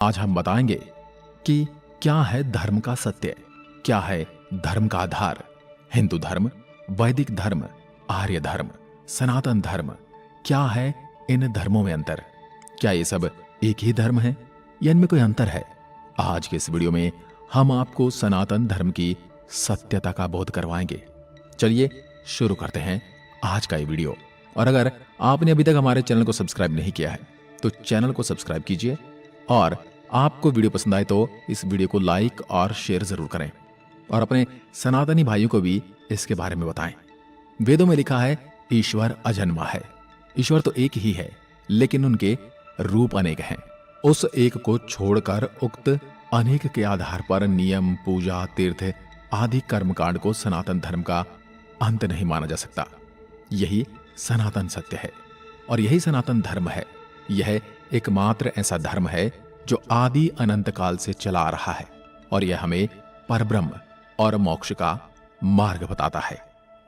आज हम बताएंगे कि क्या है धर्म का सत्य, क्या है धर्म का आधार। हिंदू धर्म, वैदिक धर्म, आर्य धर्म, सनातन धर्म, क्या है इन धर्मों में अंतर? क्या ये सब एक ही धर्म है या इनमें कोई अंतर है? आज के इस वीडियो में हम आपको सनातन धर्म की सत्यता का बोध करवाएंगे। चलिए शुरू करते हैं आज का ये वीडियो। और अगर आपने अभी तक हमारे चैनल को सब्सक्राइब नहीं किया है तो चैनल को सब्सक्राइब कीजिए, और आपको वीडियो पसंद आए तो इस वीडियो को लाइक और शेयर जरूर करें और अपने सनातनी भाइयों को भी इसके बारे में बताएं। वेदों में लिखा है ईश्वर अजन्मा है। ईश्वर तो एक ही है, लेकिन उनके रूप अनेक हैं। उस एक को छोड़कर उक्त अनेक के आधार पर नियम, पूजा, तीर्थ आदि कर्मकांड को सनातन धर्म का अंत नहीं माना जा सकता। यही सनातन सत्य है और यही सनातन धर्म है। यह एकमात्र ऐसा धर्म है जो आदि अनंत काल से चला आ रहा है, और यह हमें परब्रह्म और मोक्ष का मार्ग बताता है।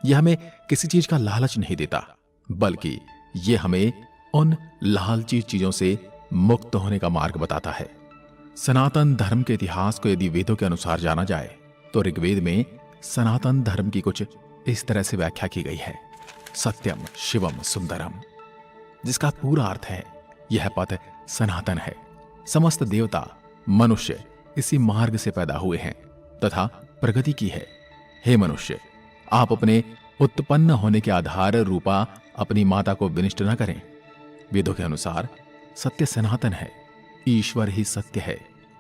यह हमें किसी चीज का लालच नहीं देता, बल्कि यह हमें उन लालची चीजों से मुक्त होने का मार्ग बताता है। सनातन धर्म के इतिहास को यदि वेदों के अनुसार जाना जाए तो ऋग्वेद में सनातन धर्म की कुछ इस तरह से व्याख्या की गई है। सत्यम शिवम सुंदरम, जिसका पूरा अर्थ है यह पथ सनातन है। समस्त देवता, मनुष्य इसी मार्ग से पैदा हुए हैं तथा प्रगति की है। हे मनुष्य, आप अपने उत्पन्न होने के आधार रूपा अपनी माता को विनिष्ट न करें। वेदों के अनुसार सत्य सनातन है। ईश्वर ही सत्य है,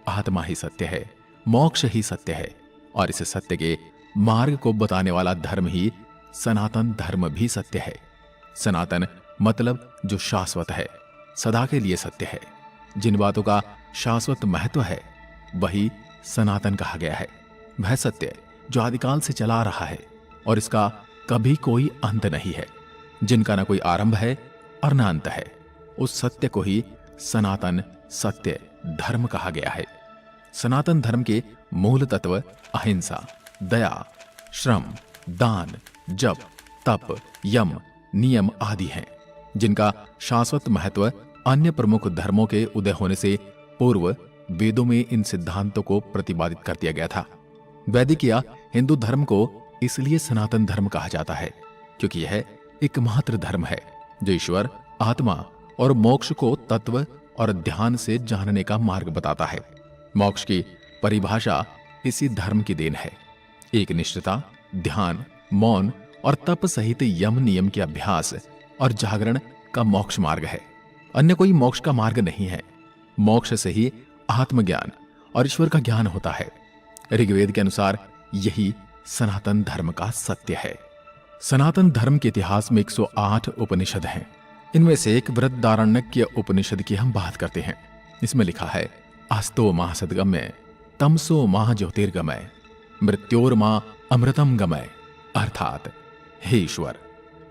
आत्मा ही सत्य है, मोक्ष ही सत्य है, और इस सत्य के मार्ग को बताने वाला धर्म ही सनातन धर्म भी सत्य है। सनातन मतलब जो शाश्वत है, सदा के लिए सत्य है। जिन बातों का शाश्वत महत्व है वही सनातन कहा गया है। वह सत्य जो आदिकाल से चला आ रहा है और इसका कभी कोई अंत नहीं है, जिनका न कोई आरंभ है और न अंत है, उस सत्य को ही सनातन सत्य धर्म कहा गया है। सनातन धर्म के मूल तत्व अहिंसा, दया, श्रम, दान, जप, तप, यम, नियम आदि हैं, जिनका शाश्वत महत्व अन्य प्रमुख धर्मों के उदय होने से पूर्व वेदों में इन सिद्धांतों को प्रतिपादित कर दिया गया था। वैदिक या हिंदू धर्म को इसलिए सनातन धर्म कहा जाता है क्योंकि यह एकमात्र धर्म है जो ईश्वर, आत्मा और मोक्ष को तत्व और ध्यान से जानने का मार्ग बताता है। मोक्ष की परिभाषा इसी धर्म की देन है। एक निष्ठता, ध्यान, मौन और तप सहित यम नियम के अभ्यास और जागरण का मोक्ष मार्ग है। अन्य कोई मोक्ष का मार्ग नहीं है। मोक्ष से ही आत्मज्ञान और ईश्वर का ज्ञान होता है। ऋग्वेद के अनुसार यही सनातन धर्म का सत्य है। सनातन धर्म के इतिहास में 108 उपनिषद हैं। इनमें से एक बृहदारण्यक उपनिषद की हम बात करते हैं। इसमें लिखा है अस्तो माह सद्गमय, तमसो माह ज्योतिर्गमय, मृत्योर्मा अमृतम गमय। अर्थात हे ईश्वर,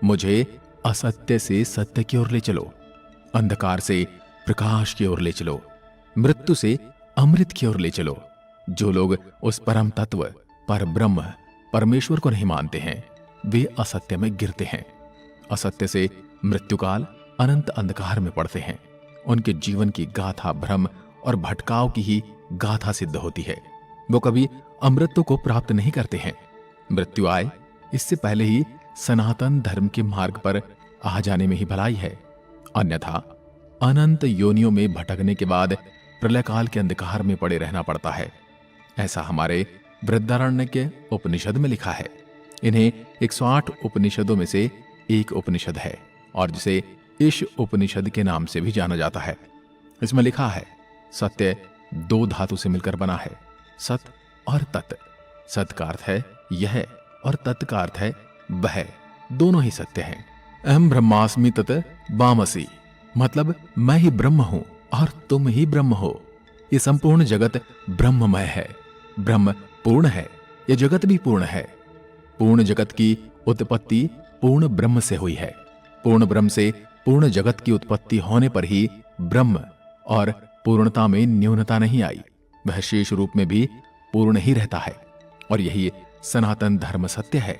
मुझे असत्य से सत्य की ओर ले चलो, अंधकार से प्रकाश की ओर ले चलो, मृत्यु से अमृत की ओर ले चलो। जो लोग उस परम तत्व पर ब्रह्म परमेश्वर को नहीं मानते हैं वे असत्य में गिरते हैं। असत्य से मृत्युकाल अनंत अंधकार में पड़ते हैं। उनके जीवन की गाथा भ्रम और भटकाव की ही गाथा सिद्ध होती है। वो कभी अमृत को प्राप्त नहीं करते हैं। मृत्यु आए इससे पहले ही सनातन धर्म के मार्ग पर आ जाने में ही भलाई है। अन्यथा अनंत योनियों में भटकने के बाद प्रलय काल के अंधकार में पड़े रहना पड़ता है। ऐसा हमारे बृहदारण्यक के उपनिषद में लिखा है। इन्हें 108 उपनिषदों में से एक उपनिषद है और जिसे ईश उपनिषद के नाम से भी जाना जाता है। इसमें लिखा है सत्य 2 धातु से मिलकर बना है, सत और तत्। सत का अर्थ है यह और तत् का अर्थ है वह, दोनों ही सत्य हैं। अहम ब्रह्मास्मि तत् वामसी, मतलब मैं ही ब्रह्म हूं और तुम ही ब्रह्म हो। ये संपूर्ण जगत ब्रह्ममय है। ब्रह्म पूर्ण है, यह जगत भी पूर्ण है। पूर्ण जगत की उत्पत्ति पूर्ण ब्रह्म से हुई है। पूर्ण ब्रह्म से पूर्ण जगत की उत्पत्ति होने पर ही ब्रह्म और पूर्णता में न्यूनता नहीं आई। वह शेष रूप में भी पूर्ण ही रहता है। और यही सनातन धर्म सत्य है,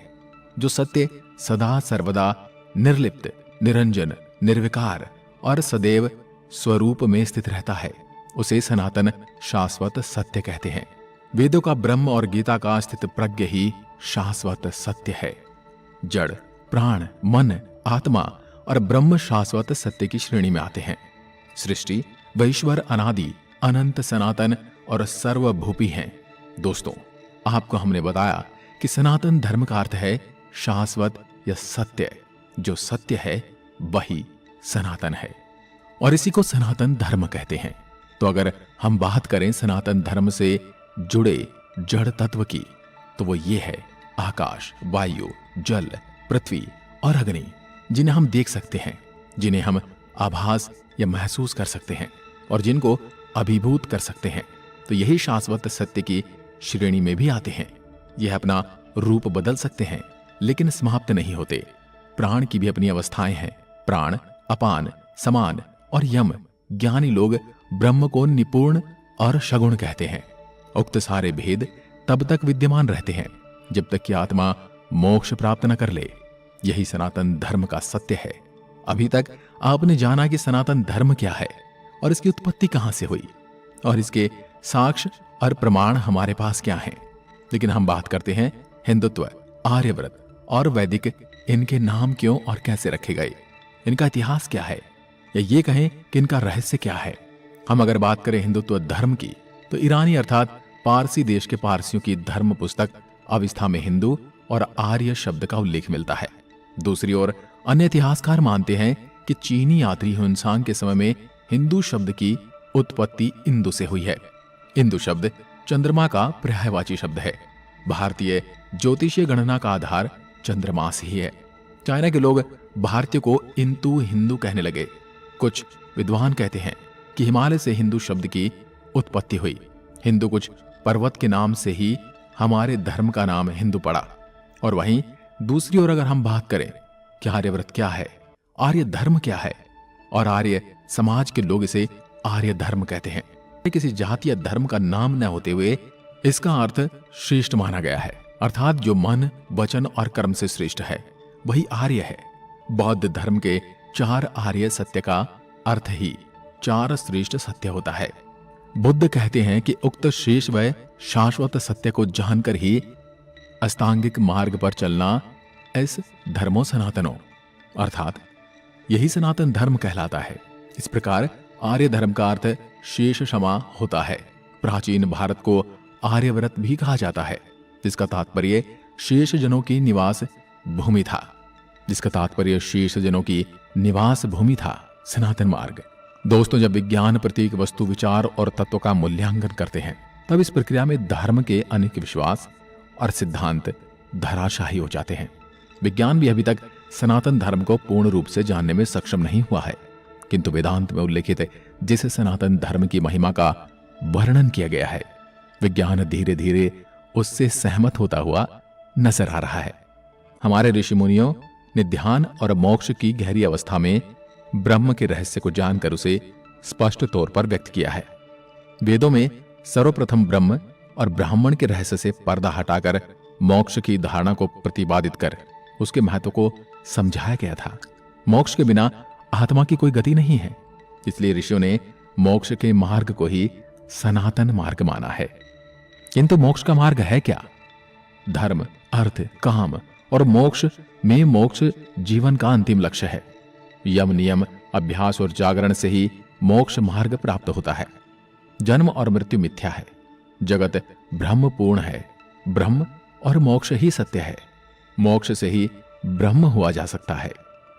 जो सत्य सदा सर्वदा निर्लिप्त, निरंजन, निर्विकार और सदैव स्वरूप में स्थित रहता है। उसे सनातन शाश्वत सत्य कहते हैं। वेदों का ब्रह्म और गीता का स्थित प्रज्ञ ही शाश्वत सत्य है। जड़, प्राण, मन, आत्मा और ब्रह्म शाश्वत सत्य की श्रेणी में आते हैं। सृष्टि व ईश्वर अनादि, अनंत, सनातन और सर्वभूपी हैं। दोस्तों, आपको हमने बताया कि सनातन धर्म का अर्थ है शाश्वत या सत्य। जो सत्य है वही सनातन है और इसी को सनातन धर्म कहते हैं। तो अगर हम बात करें सनातन धर्म से जुड़े जड़ तत्व की, तो वो ये है आकाश, वायु, जल, पृथ्वी और अग्नि, जिन्हें हम देख सकते हैं, जिन्हें हम आभास या महसूस कर सकते हैं और जिनको अभिभूत कर सकते हैं। तो यही शाश्वत सत्य की श्रेणी में भी आते हैं। यह अपना रूप बदल सकते हैं लेकिन समाप्त नहीं होते। प्राण की भी अपनी अवस्थाएं हैं। प्राण, अपान, समान और यम। ज्ञानी लोग ब्रह्म को निपुण और सगुण कहते हैं। उक्त सारे भेद तब तक विद्यमान रहते हैं जब तक कि आत्मा मोक्ष प्राप्त न कर ले। यही सनातन धर्म का सत्य है। अभी तक आपने जाना कि सनातन धर्म क्या है और इसकी उत्पत्ति कहां से हुई और इसके साक्ष्य और प्रमाण हमारे पास क्या हैं। लेकिन हम बात करते हैं हिंदुत्व, आर्यव्रत और वैदिक। इनके नाम क्यों और कैसे रखे गए, इनका इतिहास क्या है, या ये कहें कि इनका रहस्य क्या है। हम अगर बात करें हिंदुत्व धर्म की, तो ईरानी अर्थात पारसी देश के पारसियों की धर्म पुस्तक अवस्था में हिंदू और आर्य शब्द का उल्लेख मिलता है। दूसरी ओर अन्य इतिहासकार मानते हैं कि चीनी यात्री ह्वेनसांग के समय में हिंदू शब्द की उत्पत्ति इंदु से हुई है। इंदु शब्द चंद्रमा का पर्यायवाची शब्द है। भारतीय ज्योतिषीय गणना का आधार चंद्रमास ही है। चाइना के लोग भारतीय को इंतु हिंदू कहने लगे। कुछ विद्वान कहते हैं कि हिमालय से हिंदू शब्द की उत्पत्ति हुई। हिंदू कुछ पर्वत के नाम से ही हमारे धर्म का नाम हिंदू पड़ा। और वहीं दूसरी ओर अगर हम बात करें कि आर्यव्रत क्या है, आर्य धर्म क्या है, और आर्य समाज के लोग इसे आर्य धर्म कहते हैं। किसी जाति या धर्म का नाम न होते हुए इसका अर्थ श्रेष्ठ माना गया है, अर्थात जो मन, वचन और कर्म से श्रेष्ठ है वही आर्य है। बौद्ध धर्म के 4 आर्य सत्य का अर्थ ही 4 श्रेष्ठ सत्य होता है। बुद्ध कहते हैं कि उक्त शेष व शाश्वत सत्य को जानकर ही अस्तांगिक मार्ग पर चलना एस धर्मो सनातनो, अर्थात यही सनातन धर्म कहलाता है। इस प्रकार आर्य धर्म का अर्थ शेष क्षमा होता है। प्राचीन भारत को आर्यव्रत भी कहा जाता है, जिसका तात्पर्य शेष जनों की निवास भूमि था। सनातन मार्ग। दोस्तों, जब विज्ञान प्रतीक वस्तु, विचार और तत्व का मूल्यांकन करते हैं, तब इस प्रक्रिया में धर्म के अनेक विश्वास और सिद्धांत धराशाही हो जाते हैं। विज्ञान भी अभी तक सनातन धर्म को पूर्ण रूप से जानने में सक्षम नहीं हुआ है, किंतु वेदांत में उल्लेखित जिस सनातन धर्म की महिमा का वर्णन किया गया है, विज्ञान धीरे धीरे उससे सहमत होता हुआ नजर आ रहा है। हमारे ऋषि मुनियों ने ध्यान और मोक्ष की गहरी अवस्था में ब्रह्म के रहस्य को जानकर उसे स्पष्ट तौर पर व्यक्त किया है। वेदों में सर्वप्रथम ब्रह्म और ब्राह्मण के रहस्य से पर्दा हटाकर मोक्ष की धारणा को प्रतिपादित कर उसके महत्व को समझाया गया था। मोक्ष के बिना आत्मा की कोई गति नहीं है, इसलिए ऋषियों ने मोक्ष के मार्ग को ही सनातन मार्ग माना है। किंतु मोक्ष का मार्ग है क्या? धर्म, अर्थ, काम और मोक्ष में मोक्ष जीवन का अंतिम लक्ष्य है। यम, नियम, अभ्यास और जागरण से ही मोक्ष मार्ग प्राप्त होता है। जन्म और मृत्यु मिथ्या है, जगत ब्रह्म पूर्ण है। ब्रह्म और मोक्ष ही सत्य है। मोक्ष से ही ब्रह्म हुआ जा सकता है।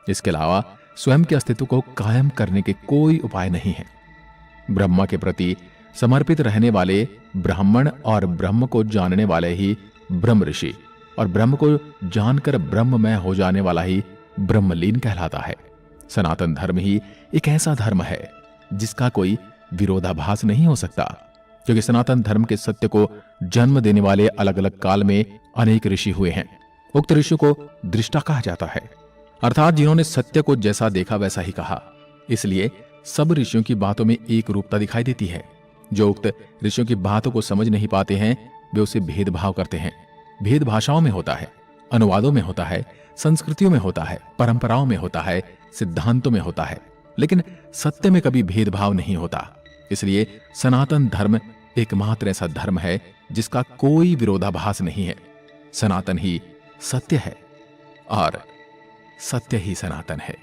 इसके अलावा स्वयं के अस्तित्व को कायम करने के कोई उपाय नहीं है। ब्रह्म के प्रति समर्पित रहने वाले ब्राह्मण और ब्रह्म को जानने वाले ही ब्रह्म ऋषि और ब्रह्म को जानकर ब्रह्ममय हो जाने वाला ही ब्रह्मलीन कहलाता है। सनातन धर्म ही एक ऐसा धर्म है जिसका कोई विरोधाभास नहीं हो सकता, क्योंकि सनातन धर्म के सत्य को जन्म देने वाले अलग अलग काल में अनेक ऋषि हुए हैं। उक्त ऋषि को दृष्टा कहा जाता है, अर्थात जिन्होंने सत्य को जैसा देखा वैसा ही कहा। इसलिए सब ऋषियों की बातों में एक रूपता दिखाई देती है। जो उक्त ऋषियों की बातों को समझ नहीं पाते हैं वे उसे भेदभाव करते हैं। भेद भाषाओं में होता है, अनुवादों में होता है, संस्कृतियों में होता है, परंपराओं में होता है, सिद्धांतों में होता है, लेकिन सत्य में कभी भेदभाव नहीं होता। इसलिए सनातन धर्म एकमात्र ऐसा धर्म है जिसका कोई विरोधाभास नहीं है। सनातन ही सत्य है और सत्य ही सनातन है।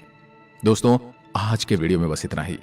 दोस्तों, आज के वीडियो में बस इतना ही।